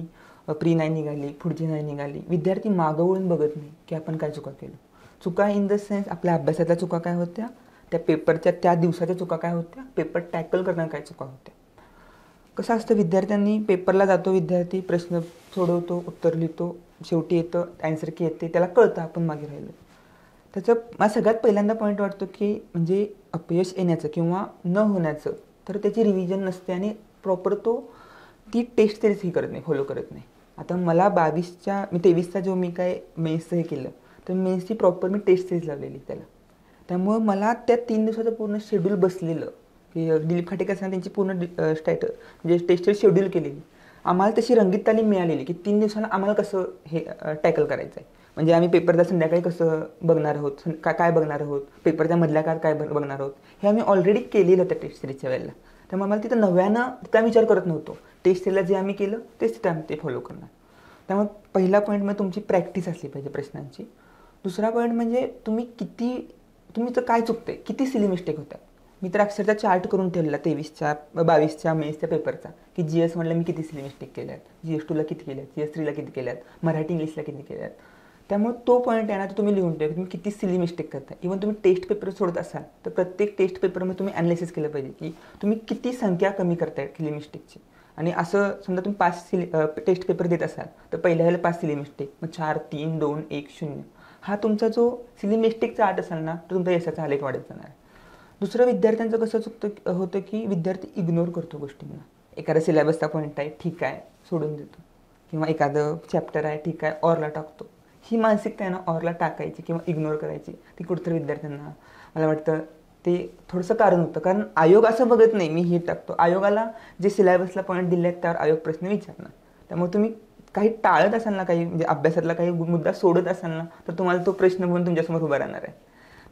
प्री नाही निघाली, पुढची नाही निघाली, विद्यार्थी मागं वळून बघत नाही की आपण काय चुका केलो. चुका इन द सेन्स आपल्या अभ्यासातल्या चुका काय होत्या, त्या पेपरच्या त्या दिवसाच्या चुका काय होत्या, पेपर टॅकल करण्यात काय चुका होत्या. कसं असतं विद्यार्थ्यांनी पेपरला जातो, विद्यार्थी प्रश्न सोडवतो, उत्तर लिहितो, शेवटी येतं ॲन्सर की येते, त्याला कळतं आपण मागे राहिलो. त्याचं मला सगळ्यात पहिल्यांदा पॉईंट वाटतो की म्हणजे अपयश येण्याचं किंवा न होण्याचं तर त्याची रिव्हिजन नसते आणि प्रॉपर ती टेस्ट सिरीज ही करत नाही, फॉलो करत नाही. आता मला 23चा जो मी काय मेन्सचं हे केलं तर मेन्सची प्रॉपर मी टेस्ट सिरीज लावलेली त्याला. त्यामुळं मला त्या 3 दिवसाचं पूर्ण शेड्यूल बसलेलं की दिलीप खाटेकर सरांनी त्यांची पूर्ण म्हणजे टेस्ट सिरीज शेड्यूल केलेली. आम्हाला तशी रंगीत तालीम मिळालेली की 3 दिवसांना आम्हाला कसं हे टॅकल करायचं आहे. म्हणजे आम्ही पेपरला संध्याकाळी कसं बघणार आहोत, काय बघणार आहोत, पेपरच्या मधल्या काळात काय बघणार आहोत, हे आम्ही ऑलरेडी केलेलं त्या टेस्ट सिरीजच्या वेळेला. त्यामुळे आम्हाला तिथं नव्यानं त्या विचार करत नव्हतो. टेस्ट सिरीजला जे आम्ही केलं तेच तिथं आम्ही ते फॉलो करणार. त्यामुळे पहिला पॉईंट म्हणजे तुमची प्रॅक्टिस असली पाहिजे प्रश्नांची. दुसरा पॉईंट म्हणजे तुमचं काय चुकतंय, किती सिली मिस्टेक होत्या. मी तर अक्षरशः चार्ट करून ठेवलेला 22च्या मेन्सच्या पेपरचा की GS म्हणलं मी किती सिली मिस्टेक केल्यात, GS2ला किती केल्यात, GS3ला किती केल्यात, मराठी इंग्लिशला किती केल्यात. त्यामुळे तो पॉईंट आहे ना तो तुम्ही लिहून ठेवा, तुम्ही किती सिली मिस्टेक करता. इव्हन तुम्ही टेस्ट पेपर सोडत असाल तर प्रत्येक टेस्ट पेपरमध्ये तुम्ही ॲनालिसिस केलं पाहिजे की तुम्ही किती संख्या कमी करताय सिली मिस्टेकची. आणि असं समजा तुम्ही 5 टेस्ट पेपर देत असाल तर पहिल्या वेळेला 5 सिली मिस्टेक, मग 4, 3, 2, 1, 0 हा तुमचा जो सिली मिस्टेकचा आर्ट असाल ना तर तुमचा यशाचा आलेख वाढत जाणार आहे. दुसरं विद्यार्थ्यांचं कसं होतं की विद्यार्थी इग्नोर करतो गोष्टींना. एखादा सिलेबसचा पॉईंट आहे ठीक आहे सोडून देतो, किंवा एखादं चॅप्टर आहे ठीक आहे ऑरला टाकतो. ही मानसिकता आहे ना ऑरला टाकायची किंवा इग्नोर करायची ती कुठेतरी विद्यार्थ्यांना मला वाटतं ते थोडंसं कारण होतं. कारण आयोग असं बघत नाही मी हे टाकतो, आयोगाला जे सिलेबसला पॉईंट दिले आहेत त्यावर आयोग प्रश्न विचारणार. त्यामुळे तुम्ही काही टाळत असाल ना, काही म्हणजे अभ्यासातला काही मुद्दा सोडत असाल ना तर तुम्हाला तो प्रश्न म्हणून तुमच्यासमोर उभा राहणार आहे.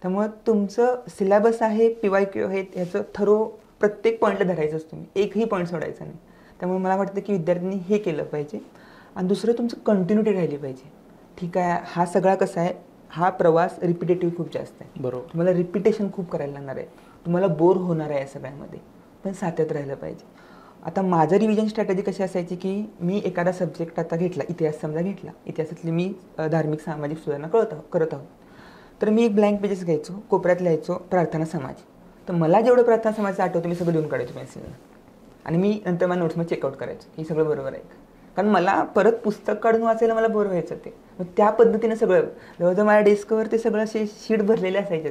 त्यामुळे तुमचं सिलेबस आहे PYQ आहे ह्याचं थरो प्रत्येक पॉईंटला धरायचंच तुम्ही, एकही पॉईंट सोडायचा नाही. त्यामुळे मला वाटतं की विद्यार्थ्यांनी हे केलं पाहिजे. आणि दुसरं तुमचं कंटिन्युटी राहिली पाहिजे. ठीक आहे हा सगळा कसा आहे, हा प्रवास रिपिटेटिव्ह खूप जास्त आहे. बरोबर. तुम्हाला रिपिटेशन खूप करायला लागणार आहे, तुम्हाला बोर होणार आहे या सगळ्यामध्ये, पण सातत्य राहिलं पाहिजे. आता माझं रिव्हिजन स्ट्रॅटेजी कशी असायची की मी एखादा सब्जेक्ट आता घेतला, इतिहास समजा घेतला, इतिहासातली मी धार्मिक सामाजिक सुधारणा करत आहोत, तर मी एक ब्लँक पेजेस घ्यायचो, कोपऱ्यात लिहायचो प्रार्थना समाज. तर मला जेवढं प्रार्थना समाजाचं आठवतं मी सगळं लिहून काढायचो पेन्सिलनं आणि मी नंतर माझ्या नोट्समध्ये चेकआउट करायचो की सगळं बरोबर आहे. कारण मला परत पुस्तक काढून वाचायला मला बोर व्हायचं ते. मग त्या पद्धतीनं सगळं जवळजवळ माझ्या डेस्कवर ते सगळं असे शीट भरलेले असायचे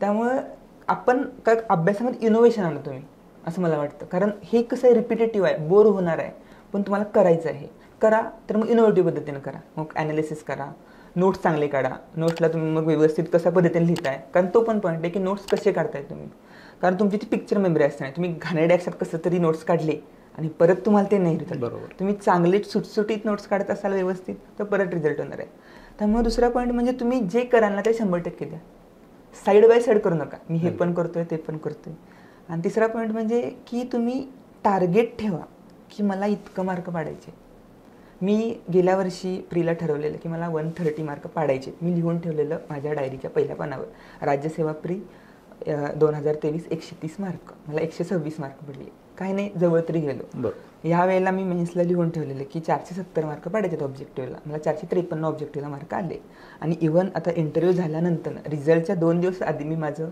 त्यामुळं आपण काय अभ्यासामध्ये इनोव्हेशन आणलं तुम्ही असं मला वाटतं. कारण हे कसं आहे, रिपिटेटिव्ह आहे, बोर होणार आहे, पण तुम्हाला करायचं आहे. करा तर मग इनोव्हेटिव्ह पद्धतीनं करा. मग ॲनालिसिस करा, नोट्स चांगले काढा. नोट्सला तुम्ही मग व्यवस्थित कशा पद्धतीने लिहिताय, कारण तो पण पॉईंट आहे की नोट्स कसे काढताय तुम्ही. कारण तुमची ती पिक्चर मेमरी असते नाही, तुम्ही घाणेरड्या अक्षरात कसं तरी नोट्स काढले आणि परत तुम्हाला ते नाही रिझल्ट. बरोबर. तुम्ही चांगले सुटसुटीत नोट्स काढत असाल व्यवस्थित तर परत रिझल्ट होणार आहे. त्यामुळे दुसरा पॉईंट म्हणजे तुम्ही जे कराल ना ते 100% द्या. साईड बाय साईड करू नका, मी हे पण करतोय ते पण करतोय. आणि तिसरा पॉईंट म्हणजे की तुम्ही टार्गेट ठेवा की मला इतकं मार्क पाडायचे. मी गेल्या वर्षी प्रीला ठरवलेलं की मला 130 मार्क पाडायचे. मी लिहून ठेवलेलं माझ्या डायरीच्या पहिल्या पानावर, राज्यसेवा प्री 2023 130 मार्क, मला 126 मार्क पडले. काही नाही, जवळ तरी गेलो. बरं. ह्या वेळेला मी मेन्सला लिहून ठेवलेलं की 470 मार्क पाडायचे ऑब्जेक्टिव्हला, मला 453 ऑब्जेक्टिव्हला मार्क आले. आणि इव्हन आता इंटरव्ह्यू झाल्यानंतर रिझल्टच्या 2 दिवस आधी मी माझं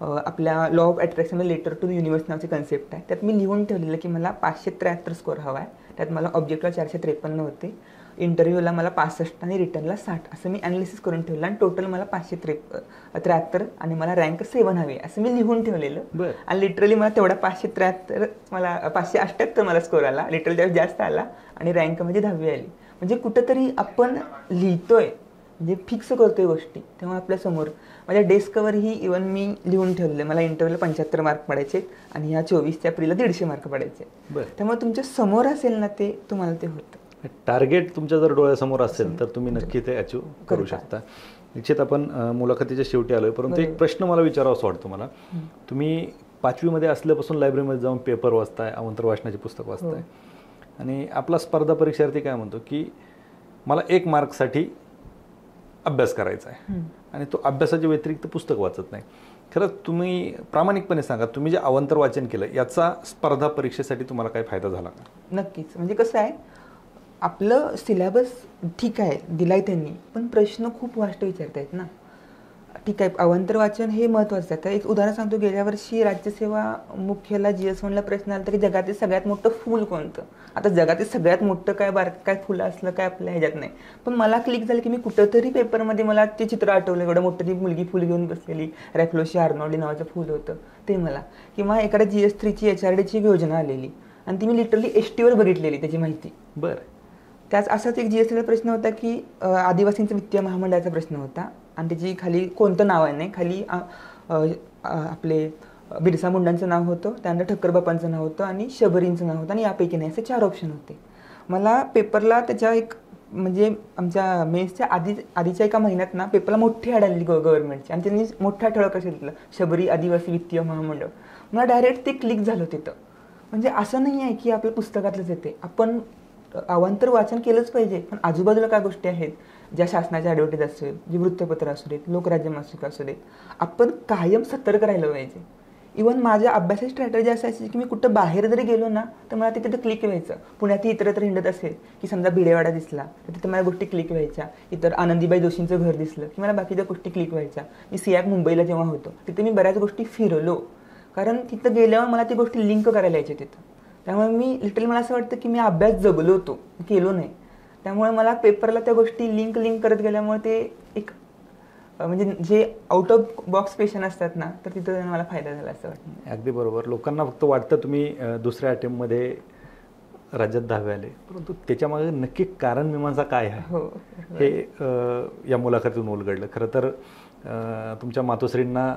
आपल्या law of attraction letter to universe नावाचे कन्सेप्ट आहे, त्यात मी लिहून ठेवलेलं की मला 573 स्कोअर हवा आहे. त्यात मला ऑब्जेक्टला 453 होते, इंटरव्ह्यूला मला 65 आणि रिटर्नला 60 असं मी ॲनालिसिस करून ठेवलं. आणि टोटल मला 573 आणि मला रँक 7 हवी असं मी लिहून ठेवलेलं. बरं. आणि लिटरली मला तेवढा 573 मला 578 मला स्कोअर आला, लिटरली त्यावेळेस जास्त आला. आणि रँक म्हणजे 10वी आली. म्हणजे कुठंतरी आपण लिहितोय म्हणजे फिक्स करतोय गोष्टी, तेव्हा आपल्यासमोर माझ्या डेस्कवरही इव्हन मी लिहून ठेवलेलं मला इंटरव्ह्यूला 75 मार्क पडायचे आणि ह्या 24च्या प्रीला 150 मार्क पडायचे. त्यामुळे तुमच्या समोर असेल ना ते तुम्हाला ते होतं. टार्गेट तुमच्या जर डोळ्यासमोर असेल तर तुम्ही नक्की ते अचीव करू शकता. निश्चित आपण मुलाखतीच्या शेवटी आलोय, परंतु एक प्रश्न मला विचारावासा वाटतो मला. तुम्ही 5वीमध्ये असल्यापासून लायब्ररीमध्ये जाऊन पेपर वाचताय, अवंतर वाचनाचे पुस्तक वाचताय, आणि आपला स्पर्धा परीक्षार्थी काय म्हणतो की मला 1 मार्कसाठी अभ्यास करायचा आहे आणि तो अभ्यासाच्या व्यतिरिक्त पुस्तक वाचत नाही. खरंच तुम्ही प्रामाणिकपणे सांगा, तुम्ही जे अवंतर वाचन केलं याचा स्पर्धा परीक्षेसाठी तुम्हाला काय फायदा झाला का? नक्कीच. म्हणजे कसं आहे, आपलं सिलेबस ठीक आहे दिलाय त्यांनी, पण प्रश्न खूप वास्ट विचारतायत ना. ठीक आहे, अवंतर वाचन हे महत्त्वाचं आहे. तर एक उदाहरण सांगतो, गेल्या वर्षी राज्यसेवा मुख्यला GS1ला प्रश्न आला की जगातील सगळ्यात मोठं फूल कोणतं. आता जगातील सगळ्यात मोठं काय काय फुलं असलं काय आपल्या ह्याच्यात नाही, पण मला क्लिक झालं की मी कुठंतरी पेपरमध्ये मला ते चित्र आठवलं, एवढं मोठं ती मुलगी फुल घेऊन बसलेली, रॅफ्लोशी आर्नॉल्डी नावाचं फुल होतं ते मला. किंवा एखाद्या GS3ची HRDची योजना आलेली आणि ती मी लिटरली STवर बघितलेली त्याची माहिती. बरं. त्याच असाच एक GS3चा प्रश्न होता की आदिवासींचा वित्तीय महामंडळाचा प्रश्न होता आणि त्याची खाली कोणतं नाव आहे नाही, खाली आपले बिरसा मुंडांचं नाव होतं, त्यानंतर ठक्कर बापांचं नाव होतं आणि शबरींचं नाव होतं आणि यापैकी नाही, असे 4 ऑप्शन होते. मला पेपरला त्याच्या एक म्हणजे आमच्या मेन्सच्या आधीच्या एका महिन्यात ना पेपरला मोठी ॲड आलेली गव्हर्नमेंटची आणि त्यांनी मोठा ठळक असं दिलं, शबरी आदिवासी वित्तीय महामंडळ. मला डायरेक्ट ते क्लिक झालं तिथं. म्हणजे असं नाही आहे की आपल्या पुस्तकातलंच येते, आपण अवांतर वाचन केलंच पाहिजे, पण आजूबाजूला काय गोष्टी आहेत ज्या शासनाच्या ॲडव्हर्टाईज असेल, जे वृत्तपत्र असू देत, लोकराज्य मासिक असू देत, आपण कायम सतर्क राहिलं पाहिजे. इव्हन माझ्या अभ्यासाची स्ट्रॅटेजी असायची की मी कुठं बाहेर जरी गेलो ना तर मला तिथे क्लिक व्हायचं. पुण्यात इतरत्र हिंडत असेल की समजा भिडेवाडा दिसला तर तिथे मला गोष्टी क्लिक व्हायच्या, इतर आनंदीबाई जोशींचं घर दिसलं की मला बाकीच्या गोष्टी क्लिक व्हायच्या. मी सियाक मुंबईला जेव्हा होतो तिथे मी बऱ्याच गोष्टी फिरलो, कारण तिथं गेल्यावर मला ती गोष्टी लिंक करायला यायच्या तिथं. त्यामुळे मी लिटरली मला असं वाटतं की मी अभ्यास जगलो होतो, केलो नाही. त्यामुळे मला पेपरला त्या गोष्टी लिंक करत गेल्यामुळे ते एक म्हणजे जे आउट ऑफ बॉक्स क्वेश्चन असतात ना तर तिथं मला फायदा झाला असं वाटतं. अगदी बरोबर. लोकांना फक्त वाटतं तुम्ही दुसऱ्या अटेम्प्टमध्ये राज्यात 10वे आले, परंतु त्याच्यामागे नक्की कारण मीमांसा काय आहे हे या मुलाखतीतून उलगडलं. खरं तर तुमच्या मातोश्रींना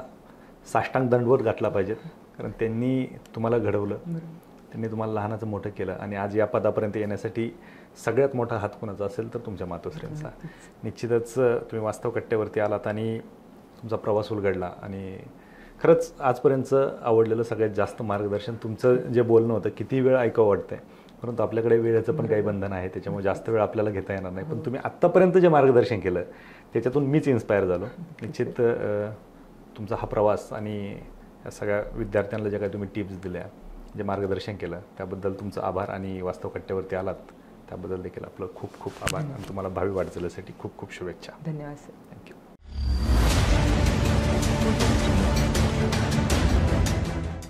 साष्टांग दंडवत घातला पाहिजे, कारण त्यांनी तुम्हाला घडवलं, त्यांनी तुम्हाला लहानाचं मोठं केलं आणि आज या पदापर्यंत येण्यासाठी सगळ्यात मोठा हात कोणाचा असेल तर तुमच्या मातोश्रींचा. निश्चितच तुम्ही वास्तव कट्ट्यावरती आलात आणि तुमचा प्रवास उलगडला आणि खरंच आजपर्यंतचं आवडलेलं सगळ्यात जास्त मार्गदर्शन तुमचं जे बोलणं होतं. किती वेळ ऐकावं वाटतंय, परंतु आपल्याकडे वेळेचं पण काही बंधन आहे, त्याच्यामुळे जास्त वेळ आपल्याला घेता येणार नाही. पण तुम्ही आत्तापर्यंत जे मार्गदर्शन केलं त्याच्यातून मीच इन्स्पायर झालो. निश्चित तुमचा हा प्रवास आणि या सगळ्या विद्यार्थ्यांना ज्या काही तुम्ही टिप्स दिल्या, जे मार्गदर्शन केलं त्याबद्दल तुमचा आभार आणि वास्तव कट्ट्यावरती आलात त्याबद्दल देखील आपलं खूप खूप आभार आणि तुम्हाला भावी वाटचालीसाठी खूप खूप शुभेच्छा. धन्यवाद सर.